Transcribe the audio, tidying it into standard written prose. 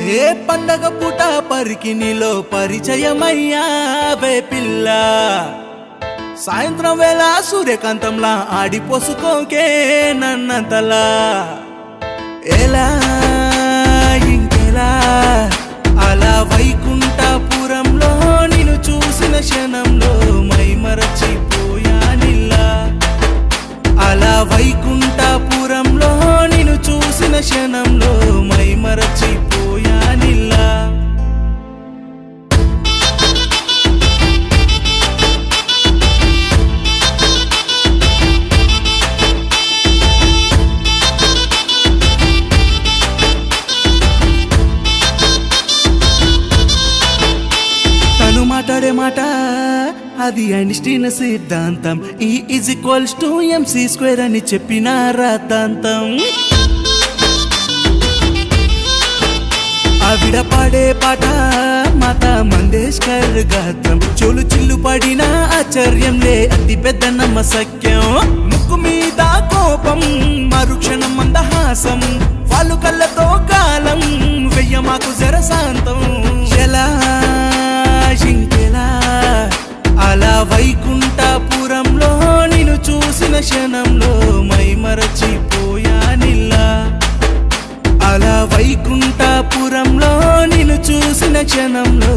ఏ పండగ పూట పరికినిలో పరిచయమయ్యావే పిల్ల సాయంత్రం వేళ సూర్యకాంతంలా ఆడిపోసుకోకే నన్నంతలా ఎలా ఇంకెలా అలా వైకుంఠపురంలో నిన్ను చూసిన క్షణంలో మైమరచిపోయానిల్లా అలా వైకుంఠపురంలో నిన్ను చూసిన క్షణంలో మైమరచిపోయానిల్లా మాట్లాడే మాట అది ఐన్స్టీన్ సిద్ధాంతం E=mc² అని చెప్పిన రాతాంతం ఆవిడ పాడే పాట మాతా మంగేష్కర్ గాత్రం చెవులు చిల్లు పడిన ఆశ్చర్యంలే అతి పెద్ద నమ్మసక్యం ముక్కు మీద కోపం మరుక్షణం మందహాసం వాళ్ళు కళ్ళతో కాలం వెయ్య మాకు జరశాంతం ఎలా ఇంకెలా అలా వైకుంఠపురంలో నిన్ను చూసిన క్షణంలో మైమరచిపోయానిల్లా అలా వైకుంఠపురంలో నిన్ను చూసిన క్షణంలో